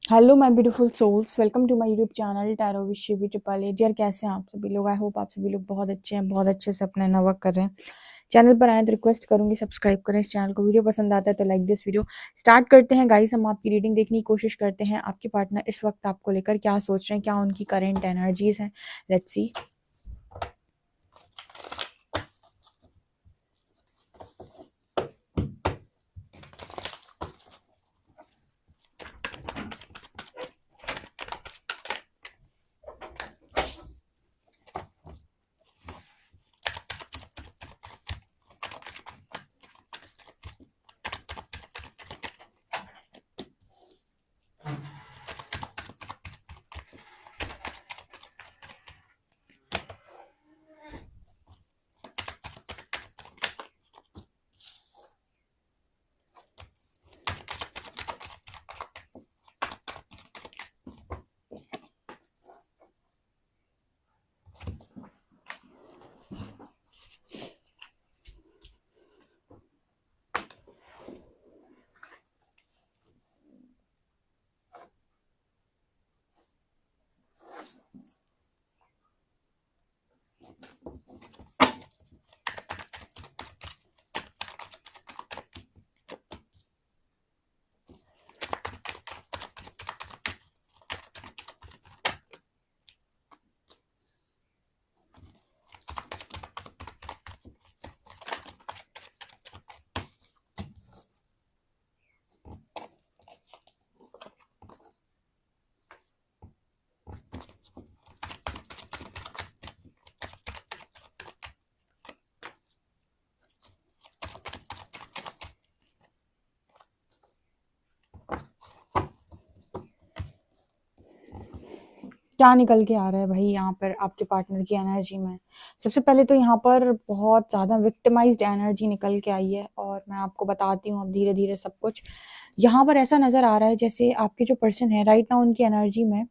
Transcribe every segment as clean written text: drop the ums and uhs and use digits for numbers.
Hello my beautiful souls, welcome to my YouTube channel tarot with Shivi triple eight. यार कैसे हैं आप सभी लोग? आई होप आप सभी लोग बहुत अच्छे हैं, बहुत अच्छे से अपना इनर वर्क कर रहे हैं। चैनल पर आए तो रिक्वेस्ट करूंगी सब्सक्राइब करें इस चैनल को। वीडियो पसंद आता है तो लाइक दिस वीडियो। स्टार्ट करते हैं गाइस। हम आपकी रीडिंग देखने की कोशिश करते हैं। आपके पार्टनर इस वक्त आपको लेकर क्या सोच रहे हैं, क्या उनकी करेंट एनर्जीज हैं। Let's see. क्या निकल के आ रहा है भाई यहाँ पर आपके पार्टनर की एनर्जी में? सबसे पहले तो यहाँ पर बहुत ज़्यादा विक्टिमाइज्ड एनर्जी निकल के आई है, और मैं आपको बताती हूँ अब धीरे धीरे सब कुछ। यहाँ पर ऐसा नज़र आ रहा है जैसे आपके जो पर्सन है राइट ना, उनकी एनर्जी में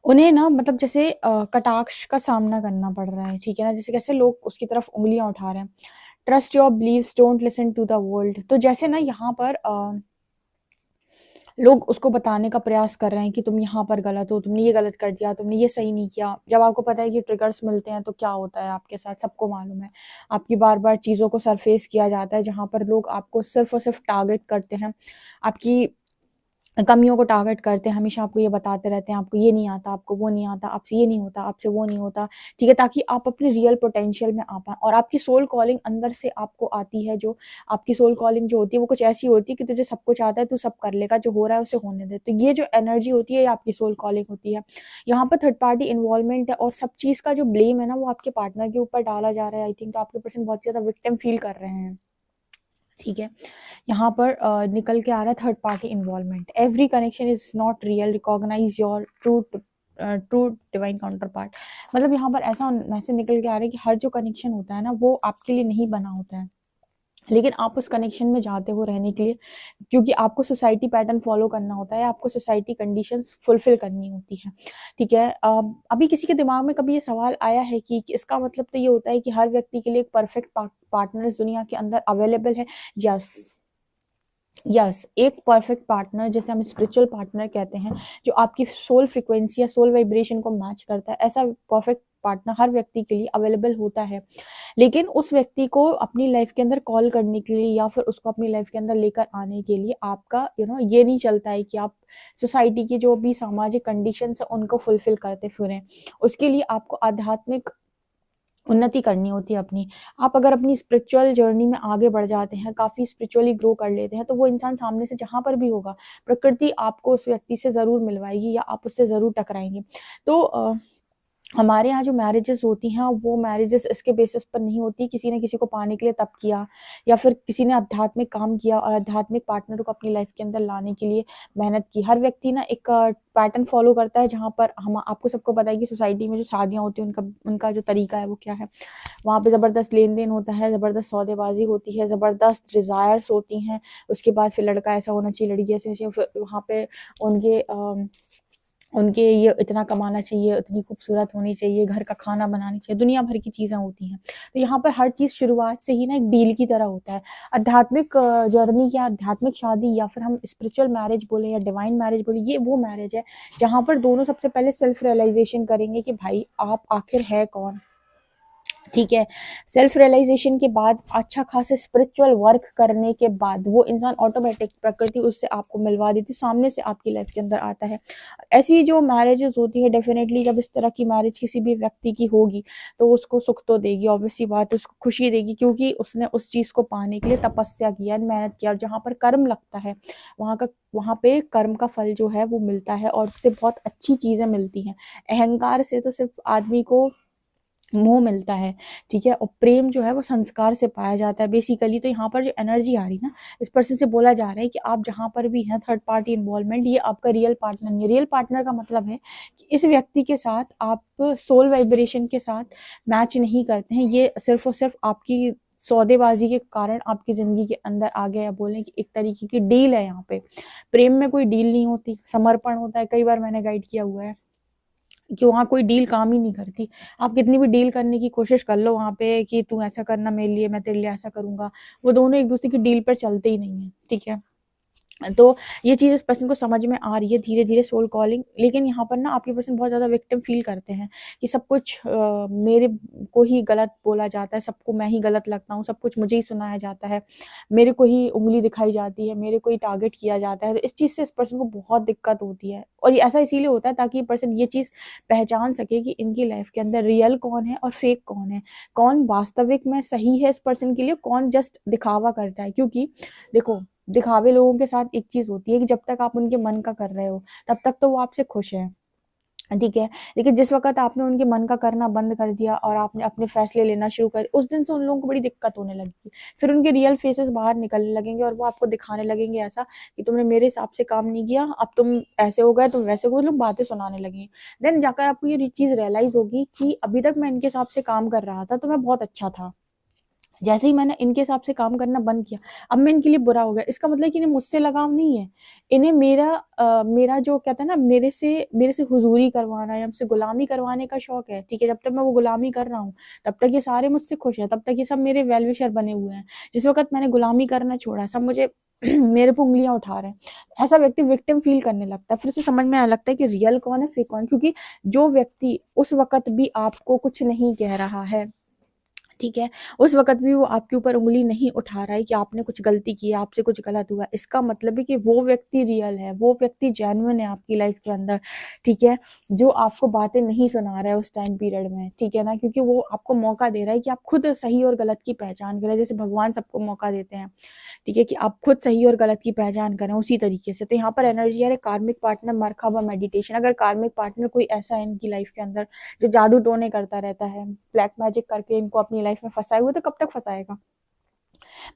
उन्हें ना मतलब जैसे कटाक्ष का सामना करना पड़ रहा है। ठीक है ना, जैसे कैसे लोग उसकी तरफ उंगलियां उठा रहे हैं। Trust your beliefs, don't listen to the world. तो जैसे ना यहाँ पर लोग उसको बताने का प्रयास कर रहे हैं कि तुम यहाँ पर गलत हो, तुमने ये गलत कर दिया, तुमने ये सही नहीं किया। जब आपको पता है कि ट्रिगर्स मिलते हैं तो क्या होता है आपके साथ, सबको मालूम है। आपकी बार बार चीज़ों को सरफेस किया जाता है जहाँ पर लोग आपको सिर्फ और सिर्फ टारगेट करते हैं, आपकी कमियों को टारगेट करते हैं। हमेशा आपको ये बताते रहते हैं आपको ये नहीं आता, आपको वो नहीं आता, आपसे ये नहीं होता, आपसे वो नहीं होता। ठीक है, ताकि आप अपने रियल पोटेंशियल में आ पाएँ। और आपकी सोल कॉलिंग अंदर से आपको आती है। जो आपकी सोल कॉलिंग जो होती है वो कुछ ऐसी होती है कि तुझे सब कुछ आता है, तू सब कर लेगा, जो हो रहा है उसे होने दे। तो ये जो एनर्जी होती है ये आपकी सोल कॉलिंग होती है। यहाँ पर थर्ड पार्टी इन्वॉल्वमेंट है, और सब चीज़ का जो ब्लेम है ना वो आपके पार्टनर के ऊपर डाला जा रहा है। आई थिंक तो आपके पर्सन बहुत ज़्यादा विक्टिम फील कर रहे हैं। ठीक है, यहाँ पर निकल के आ रहा है third party involvement. Every connection is not real, recognise your true divine counterpart. मतलब यहाँ पर ऐसा मैसेज निकल के आ रहा है कि हर जो कनेक्शन होता है ना वो आपके लिए नहीं बना होता है, लेकिन आप उस कनेक्शन में जाते हो रहने के लिए, क्योंकि आपको सोसाइटी पैटर्न फॉलो करना होता है, आपको सोसाइटी कंडीशंस फुलफिल करनी होती है। ठीक है, अभी किसी के दिमाग में कभी ये सवाल आया है कि इसका मतलब तो ये होता है कि हर व्यक्ति के लिए एक परफेक्ट पार्टनर इस दुनिया के अंदर अवेलेबल है? यस, यस, एक परफेक्ट पार्टनर जैसे हम स्पिरिचुअल पार्टनर कहते हैं, जो आपकी सोल फ्रिक्वेंसी या सोल वाइब्रेशन को मैच करता है, ऐसा परफेक्ट पार्टनर हर व्यक्ति के लिए अवेलेबल होता है। लेकिन उस व्यक्ति को अपनी लाइफ के अंदर कॉल करने के लिए या फिर उसको अपनी लाइफ के अंदर लेकर आने के लिए आपका ये नहीं चलता है कि आप सोसाइटी की जो भी सामाजिक कंडीशंस है उनको फुलफिल करते फिरें। उसके लिए आपको आध्यात्मिक उन्नति करनी होती है अपनी। आप अगर अपनी स्पिरिचुअल जर्नी में आगे बढ़ जाते हैं, काफ़ी स्पिरिचुअली ग्रो कर लेते हैं, तो वो इंसान सामने से जहाँ पर भी होगा, प्रकृति आपको उस व्यक्ति से ज़रूर मिलवाएगी या आप उससे ज़रूर टकराएंगे। तो हमारे यहाँ जो मैरिजेस होती हैं वो मैरिजेस इसके बेसिस पर नहीं होती किसी ने किसी को पाने के लिए तप किया, या फिर किसी ने आध्यात्मिक काम किया और आध्यात्मिक पार्टनर को अपनी लाइफ के अंदर लाने के लिए मेहनत की। हर व्यक्ति ना एक पैटर्न फॉलो करता है, जहाँ पर हम आपको सबको पता है कि सोसाइटी में जो शादियाँ होती हैं उनका उनका जो तरीका है वो क्या है। वहाँ पे ज़बरदस्त लेन देन होता है, ज़बरदस्त सौदेबाजी होती है, ज़बरदस्त डिज़ायर्स होती हैं। उसके बाद फिर लड़का ऐसा होना चाहिए, लड़की ऐसी होनी चाहिए, फिर वहाँ पे उनके उनके ये इतना कमाना चाहिए, इतनी खूबसूरत होनी चाहिए, घर का खाना बनानी चाहिए, दुनिया भर की चीज़ें होती हैं। तो यहाँ पर हर चीज़ शुरुआत से ही ना एक डील की तरह होता है। आध्यात्मिक जर्नी या आध्यात्मिक शादी या फिर हम स्पिरिचुअल मैरिज बोले या डिवाइन मैरिज बोले, ये वो मैरिज है जहाँ पर दोनों सबसे पहले सेल्फ रियलाइज़ेशन करेंगे कि भाई आप आखिर है कौन? ठीक है। सेल्फ रियलाइजेशन के बाद अच्छा खासा स्पिरिचुअल वर्क करने के बाद वो इंसान ऑटोमेटिक प्रकृति उससे आपको मिलवा देती, सामने से आपकी लाइफ के अंदर आता है। ऐसी जो मैरिजेस होती है डेफिनेटली जब इस तरह की मैरिज किसी भी व्यक्ति की होगी तो उसको सुख तो देगी, ऑब्वियस सी बात है, उसको खुशी देगी क्योंकि उसने उस चीज़ को पाने के लिए तपस्या किया, मेहनत किया और जहाँ पर कर्म लगता है वहाँ पे कर्म का फल जो है वो मिलता है और उससे बहुत अच्छी चीज़ें मिलती हैं। अहंकार से तो सिर्फ आदमी को मोह मिलता है, ठीक है? और प्रेम जो है वो संस्कार से पाया जाता है बेसिकली। तो यहाँ पर जो एनर्जी आ रही है ना, इस पर्सन से बोला जा रहा है कि आप जहाँ पर भी हैं थर्ड पार्टी इन्वॉल्वमेंट, ये आपका रियल पार्टनर नहीं है। रियल पार्टनर का मतलब है कि इस व्यक्ति के साथ आप सोल वाइब्रेशन के साथ मैच नहीं करते हैं। ये सिर्फ़ और सिर्फ़ आपकी सौदेबाज़ी के कारण आपकी ज़िंदगी के अंदर आ गया, या बोलें कि एक तरीके की डील है यहाँ पे। प्रेम में कोई डील नहीं होती, समर्पण होता है। कई बार मैंने गाइड किया हुआ है कि वहाँ कोई डील काम ही नहीं करती। आप कितनी भी डील करने की कोशिश कर लो वहाँ पे कि तू ऐसा करना मेरे लिए, मैं तेरे लिए ऐसा करूँगा, वो दोनों एक-दूसरे की डील पर चलते ही नहीं हैं, ठीक है? तो ये चीज़ इस पर्सन को समझ में आ रही है धीरे-धीरे सोल कॉलिंग, लेकिन यहाँ पर ना आपके पर्सन बहुत ज़्यादा विक्टिम फ़ील करते हैं कि सब कुछ मेरे को ही गलत बोला जाता है, सबको मैं ही गलत लगता हूँ, सब कुछ मुझे ही सुनाया जाता है, मेरे को ही उँगली दिखाई जाती है, मेरे को ही टारगेट किया जाता है। तो इस चीज़ से इस पर्सन को बहुत दिक्कत होती है और ये ऐसा इसीलिए होता है ताकि ये पर्सन ये चीज़ पहचान सके कि इनकी लाइफ़ के अंदर रियल कौन है और फेक कौन है। कौन वास्तविक में सही है इस पर्सन के लिए, कौन जस्ट दिखावा करता है। क्योंकि देखो दिखावे लोगों के साथ एक चीज़ होती है कि जब तक आप उनके मन का कर रहे हो, तब तक तो वो आपसे खुश हैं, ठीक है? लेकिन जिस वक़्त आपने उनके मन का करना बंद कर दिया और आपने अपने फ़ैसले लेना शुरू कर उस दिन से उन लोगों को बड़ी दिक्कत होने लगेगी। फिर उनके रियल फेसेस बाहर निकलने लगेंगे और वो आपको दिखाने लगेंगे ऐसा कि तुमने मेरे हिसाब से काम नहीं किया, अब तुम ऐसे हो गए, तुम वैसे हो गए, मतलब बातें सुनाने लगेंगे। देन जाकर आपको ये चीज़ रियलाइज़ होगी कि अभी तक मैं इनके हिसाब से काम कर रहा था, तो मैं बहुत अच्छा था। जैसे ही मैंने इनके हिसाब से काम करना बंद किया, अब मैं इनके लिए बुरा हो गया। इसका मतलब है कि इन्हें मुझसे लगाव नहीं है। इन्हें मेरा जो कहते हैं ना मेरे से हुज़ूरी करवाना या मुझसे गुलामी करवाने का शौक है, ठीक है? जब तक मैं वो गुलामी कर रहा हूँ, तब तक ये सारे मुझसे खुश हैं, तब तक ये सब मेरे वेल विशर बने हुए हैं। जिस वक़्त मैंने गुलामी करना छोड़ा, सब मुझे मेरे पे उँगलियाँ उठा रहे हैं। ऐसा व्यक्ति विक्टिम फ़ील करने लगता है। फिर उसे समझ में आने लगता है कि रियल कौन है, फेक कौन है, क्योंकि जो व्यक्ति उस वक़्त भी आपको कुछ नहीं कह रहा है, ठीक है? उस वक़्त भी वो आपके ऊपर उँगली नहीं उठा रहा है कि आपने कुछ गलती की है, आपसे कुछ गलत हुआ है। इसका मतलब है कि वो व्यक्ति रियल है, वो व्यक्ति जेन्युइन है आपकी लाइफ़ के अंदर, ठीक है? जो आपको बातें नहीं सुना रहा है उस टाइम पीरियड में, ठीक है ना? क्योंकि वो आपको मौका दे रहा है कि आप खुद सही और गलत की पहचान करें, जैसे भगवान सबको मौका देते हैं, ठीक है? कि आप खुद सही और गलत की पहचान करें उसी तरीके से। तो यहाँ पर एनर्जी आ रही है कार्मिक पार्टनर, मरहबा मेडिटेशन। अगर कार्मिक पार्टनर कोई ऐसा है इनकी लाइफ़ के अंदर जो जादू टोने करता रहता है, ब्लैक मैजिक करके इनको अपनी लाइफ़ में फँसाए हुए, तो कब तक फँसाएगा?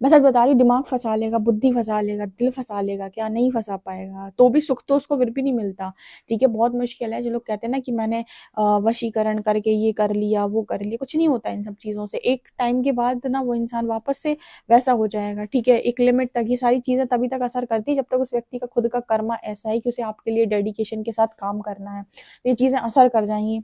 मैं सच बता रही हूँ, दिमाग फँसा लेगा, बुद्धि फँसा लेगा, दिल फँसा लेगा, क्या नहीं फँसा पाएगा। तो भी सुख तो उसको फिर भी नहीं मिलता, ठीक है? बहुत मुश्किल है। जो लोग कहते हैं ना कि मैंने वशीकरण करके ये कर लिया, वो कर लिया, कुछ नहीं होता इन सब चीज़ों से। एक टाइम के बाद ना वो इंसान वापस से वैसा हो जाएगा, ठीक है? एक लिमिट तक ये सारी चीज़ें तभी तक असर करती है जब तक उस व्यक्ति का खुद का कर्मा ऐसा है कि उसे आपके लिए डेडिकेशन के साथ काम करना है। तो ये चीज़ें असर कर जाएँगी।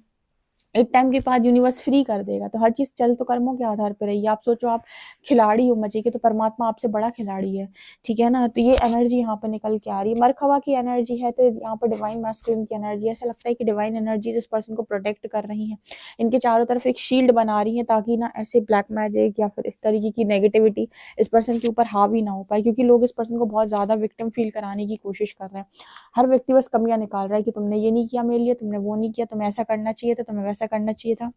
एक टाइम के बाद यूनिवर्स फ्री कर देगा, तो हर चीज़ चल तो कर्मों के आधार पे रही है। आप सोचो आप खिलाड़ी हो मज़े के, तो परमात्मा आपसे बड़ा खिलाड़ी है, ठीक है ना? तो ये एनर्जी यहाँ पे निकल के आ रही है। मरखवा की एनर्जी है, तो यहाँ पर डिवाइन मैस्कुलिन की एनर्जी है। ऐसा लगता है कि डिवाइन एनर्जी इस पर्सन को प्रोटेक्ट कर रही हैं। इनके चारों तरफ एक शील्ड बना रही हैं ताकि ना ऐसे ब्लैक मैजिक या फिर इस तरीके की नेगेटिविटी इस पर्सन के ऊपर हावी ना हो पाए, क्योंकि लोग इस पर्सन को बहुत ज़्यादा विक्टिम फ़ील कराने की कोशिश कर रहे हैं। हर व्यक्ति बस कमियाँ निकाल रहा है कि तुमने ये नहीं किया मेरे लिए, तुमने वो नहीं किया, तुम्हें ऐसा करना चाहिए था, तुम्हें वैसा करना चाहिए था।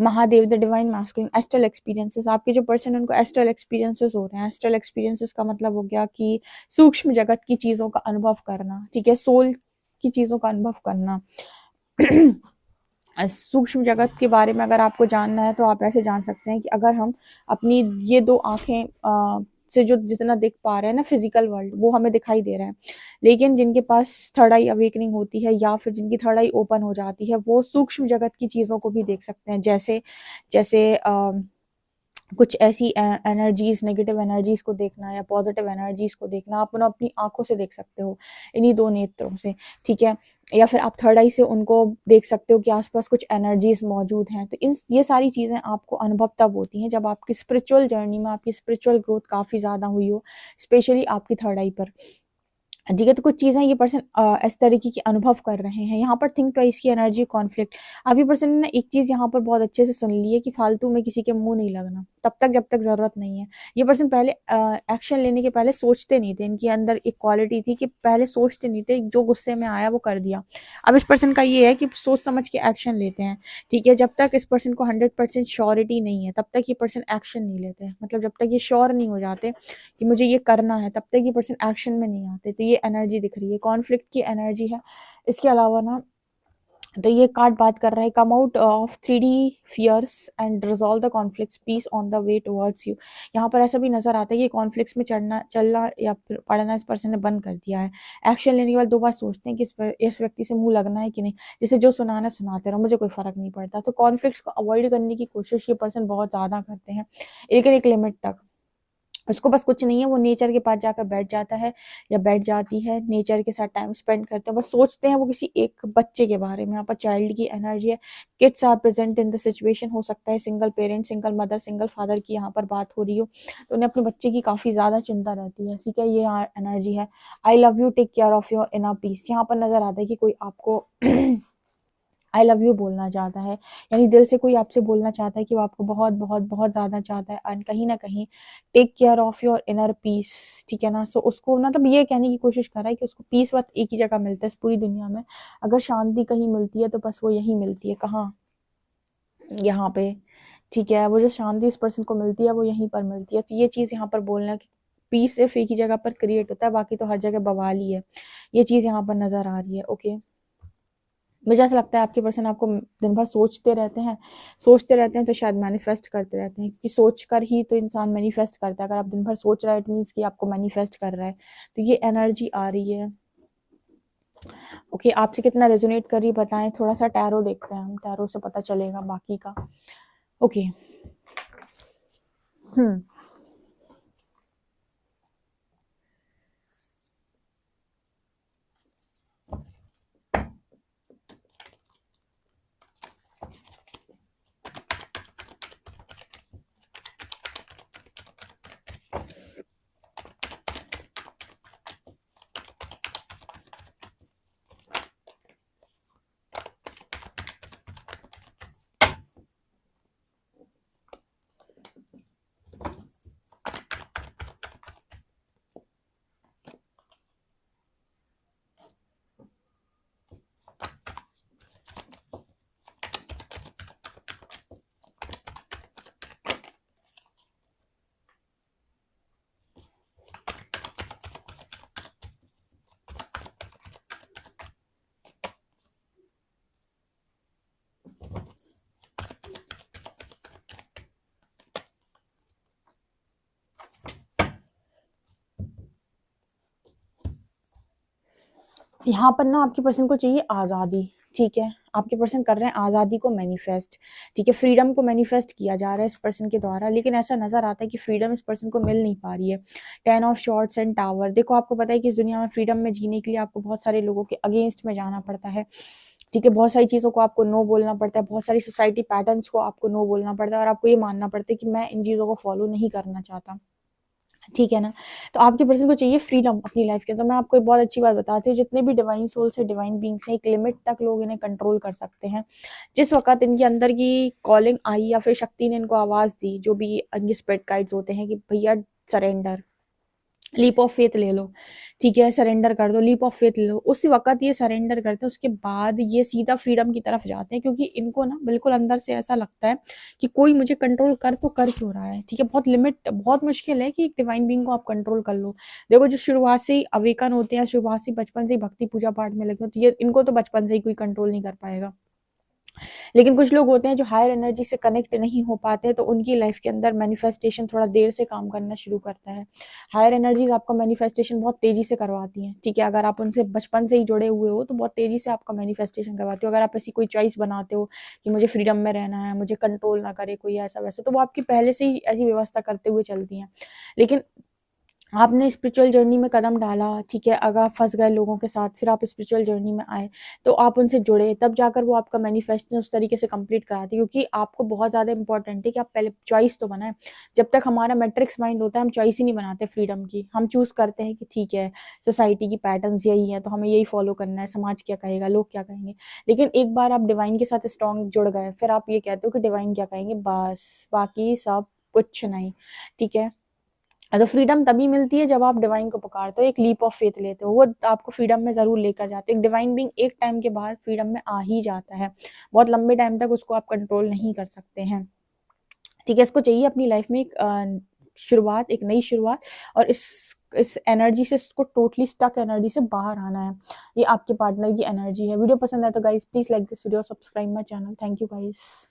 Mahadev the divine masculine astral experiences, आपके जो पर्सन है उनको एस्ट्रल एक्सपीरियंसेस हो रहे हैं। एस्ट्रल एक्सपीरियंसेस का मतलब हो गया कि सूक्ष्म जगत की चीज़ों का अनुभव करना, ठीक है? सोल की चीज़ों का अनुभव करना। सूक्ष्म जगत के बारे में अगर आपको जानना है तो आप ऐसे जान सकते हैं कि अगर हम अपनी ये 2 आँखें से जो जितना देख पा रहे हैं ना फिज़िकल वर्ल्ड, वो हमें दिखाई दे रहा है। लेकिन जिनके पास थर्ड आई अवेकनिंग होती है या फिर जिनकी थर्ड आई ओपन हो जाती है, वो सूक्ष्म जगत की चीज़ों को भी देख सकते हैं। जैसे जैसे कुछ ऐसी एनर्जीज, नेगेटिव एनर्जीज को देखना या पॉजिटिव एनर्जीज को देखना, आप उन्हें अपनी आंखों से देख सकते हो, इन्हीं दो नेत्रों से, ठीक है। या फिर आप थर्ड आई से उनको देख सकते हो कि आसपास कुछ एनर्जीज मौजूद हैं। तो इन ये सारी चीज़ें आपको अनुभव तब होती हैं जब आपकी स्पिरिचुअल जर्नी में आपकी स्पिरिचुअल ग्रोथ काफ़ी ज़्यादा हुई हो, स्पेशली आपकी थर्ड आई पर, ठीक है। तो कुछ चीज़ें ये पर्सन इस तरीके की अनुभव कर रहे हैं। यहाँ पर थिंक ट्वाइस की एनर्जी, कॉन्फ्लिक्ट। अब ये पर्सन ने ना एक चीज़ यहाँ पर बहुत अच्छे से सुन ली है कि फालतू में किसी के मुंह नहीं लगना तब तक जब तक ज़रूरत नहीं है। ये पर्सन पहले एक्शन लेने के पहले सोचते नहीं थे, इनके अंदर एक क्वालिटी थी कि पहले सोचते नहीं थे, जो गुस्से में आया वो कर दिया। अब इस पर्सन का ये है कि सोच समझ के एक्शन लेते हैं, ठीक है। जब तक इस पर्सन को 100% श्योरिटी नहीं है तब तक ये पर्सन एक्शन नहीं लेते, मतलब जब तक ये श्योर नहीं हो जाते कि मुझे ये करना है तब तक ये पर्सन एक्शन में नहीं आते। तो ये एनर्जी दिख रही है, कॉन्फ्लिक्ट की एनर्जी है। इसके अलावा ना, तो ये कार्ड बात कर रहा है come out of 3D fears and resolve the conflicts, peace on the way towards you. यहाँ पर ऐसा भी नजर आता है कि कॉन्फ्लिक्ट्स में चलना या फिर पढ़ना इस पर्सन ने बंद कर दिया है। एक्शन लेने के बाद 2 बार सोचते हैं कि इस व्यक्ति से मुंह लगना है कि नहीं, जिसे जो सुनाना सुनाते रहो, मुझे कोई फर्क नहीं पड़ता। तो कॉन्फ्लिक्ट्स को अवॉइड करने की कोशिश ये पर्सन बहुत ज्यादा करते हैं, लेकिन एक लिमिट तक। उसको बस कुछ नहीं है, वो नेचर के पास जाकर बैठ जाता है या बैठ जाती है, नेचर के साथ टाइम स्पेंड करते हैं, बस सोचते हैं वो किसी एक बच्चे के बारे में। यहाँ पर चाइल्ड की एनर्जी है, kids are present in the situation. हो सकता है single parent, single mother, single father की यहाँ पर बात हो रही हो, तो उन्हें अपने बच्चे की काफ़ी ज़्यादा चिंता रहती है, ठीक है। ये यहाँ एनर्जी है। I love you, take care of your inner peace. यहाँ पर नजर आता है कि कोई आपको आई लव यू बोलना चाहता है, यानी दिल से कोई आपसे बोलना चाहता है कि वो आपको बहुत बहुत बहुत ज़्यादा चाहता है, एंड कहीं ना कहीं take care of your inner peace, ठीक है ना। सो उसको मतलब ये कहने की कोशिश कर रहा है कि उसको पीस बस एक ही जगह मिलता है इस पूरी दुनिया में। अगर शांति कहीं मिलती है तो बस वो यही मिलती है। कहाँ? यहाँ पे, ठीक है। वो जो शांति इस पर्सन को मिलती है वो यहीं पर मिलती है। तो ये चीज़ यहाँ पर बोलना है कि पीस सिर्फ एक ही जगह पर क्रिएट होता है, बाकी तो हर जगह बवाल ही है। ये चीज़ यहाँ पर नजर आ रही है, ओके। मुझे ऐसा लगता है आपके पर्सन आपको दिन भर सोचते रहते हैं, तो शायद मैनिफेस्ट करते रहते हैं, कि सोच कर ही तो इंसान मैनिफेस्ट करता है। अगर आप दिन भर सोच रहे हैं, इट मीन्स कि आपको मैनिफेस्ट कर रहा है। तो ये एनर्जी आ रही है, ओके। आपसे कितना रेजोनेट कर रही बताएं। थोड़ा सा टैरो देखते हैं हम, टैरो से पता चलेगा बाकी का, ओके। हम्म यहाँ पर ना आपके पर्सन को चाहिए आज़ादी, ठीक है। आपके पर्सन कर रहे हैं आज़ादी को मैनिफेस्ट, ठीक है। फ्रीडम को मैनिफेस्ट किया जा रहा है इस पर्सन के द्वारा, लेकिन ऐसा नजर आता है कि फ्रीडम इस पर्सन को मिल नहीं पा रही है। 10 ऑफ शॉर्ट्स एंड टावर। देखो, आपको पता है कि इस दुनिया में फ्रीडम में जीने के लिए आपको बहुत सारे लोगों के अगेंस्ट में जाना पड़ता है, ठीक है। बहुत सारी चीज़ों को आपको नो बोलना पड़ता है, बहुत सारी सोसाइटी पैटर्न्स को आपको नो बोलना पड़ता है, और आपको ये मानना पड़ता है कि मैं इन चीज़ों को फॉलो नहीं करना चाहता, ठीक है ना। तो आपके पर्सन को चाहिए फ्रीडम अपनी लाइफ के। तो मैं आपको एक बहुत अच्छी बात बताती हूँ, जितने भी डिवाइन सोल्स है, डिवाइन बींग्स हैं, एक लिमिट तक लोग इन्हें कंट्रोल कर सकते हैं। जिस वक्त इनके अंदर की कॉलिंग आई या फिर शक्ति ने इनको आवाज़ दी, जो भी इनके स्पिरिट गाइड्स होते हैं, कि भैया सरेंडर, लीप ऑफ फेथ ले लो, ठीक है, सरेंडर कर दो, लीप ऑफ फेथ ले लो। उसी वक्त ये सरेंडर करते हैं, उसके बाद ये सीधा फ्रीडम की तरफ जाते हैं, क्योंकि इनको ना बिल्कुल अंदर से ऐसा लगता है कि कोई मुझे कंट्रोल कर तो कर क्यों रहा है, ठीक है। बहुत लिमिट, बहुत मुश्किल है कि एक डिवाइन बीइंग को आप कंट्रोल कर लो। देखो, जो शुरुआत से ही अवेकन होते हैं, शुरुआत से बचपन से ही भक्ति पूजा पाठ में लगे, तो ये इनको तो बचपन से ही कोई कंट्रोल नहीं कर पाएगा। लेकिन कुछ लोग होते हैं जो हायर एनर्जी से कनेक्ट नहीं हो पाते, तो उनकी लाइफ के अंदर मैनिफेस्टेशन थोड़ा देर से काम करना शुरू करता है। हायर एनर्जीज आपका मैनिफेस्टेशन बहुत तेजी से करवाती हैं, ठीक है। अगर आप उनसे बचपन से ही जुड़े हुए हो तो बहुत तेजी से आपका मैनिफेस्टेशन करवाते हो। अगर आप ऐसी कोई चॉइस बनाते हो कि मुझे फ्रीडम में रहना है, मुझे कंट्रोल ना करे कोई ऐसा वैसा, तो वो आपकी पहले से ही ऐसी व्यवस्था करते हुए चलती हैं। लेकिन आपने स्पिरिचुअल जर्नी में कदम डाला, ठीक है, अगर आप फंस गए लोगों के साथ, फिर आप स्पिरिचुअल जर्नी में आए, तो आप उनसे जुड़े, तब जाकर वो आपका मैनिफेस्टेशन उस तरीके से कंप्लीट कराती है। क्योंकि आपको बहुत ज़्यादा इंपॉर्टेंट है कि आप पहले चॉइस तो बनाएं। जब तक हमारा मैट्रिक्स माइंड होता है, हम चॉइस ही नहीं बनाते फ्रीडम की। हम चूज करते हैं कि ठीक है, सोसाइटी की पैटर्न्स यही है तो हमें यही फॉलो करना है, समाज क्या कहेगा, लोग क्या कहेंगे। लेकिन एक बार आप डिवाइन के साथ स्ट्रॉन्ग जुड़ गए, फिर आप ये कहते हो कि डिवाइन क्या कहेंगे, बस बाकी सब कुछ नहीं, ठीक है। तो फ्रीडम तभी मिलती है जब आप डिवाइन को पुकारते हो, एक लीप ऑफ फेथ लेते हो, वो आपको फ्रीडम में जरूर लेकर जाते हो। एक डिवाइन बीइंग एक टाइम के बाद फ्रीडम में आ ही जाता है, बहुत लंबे टाइम तक उसको आप कंट्रोल नहीं कर सकते हैं, ठीक है। इसको चाहिए अपनी लाइफ में एक शुरुआत, एक नई शुरुआत, और इस एनर्जी से, इसको टोटली स्टक एनर्जी से बाहर आना है। ये आपके पार्टनर की एनर्जी है। वीडियो पसंद है तो guys please like this video, subscribe my channel. Thank you guys.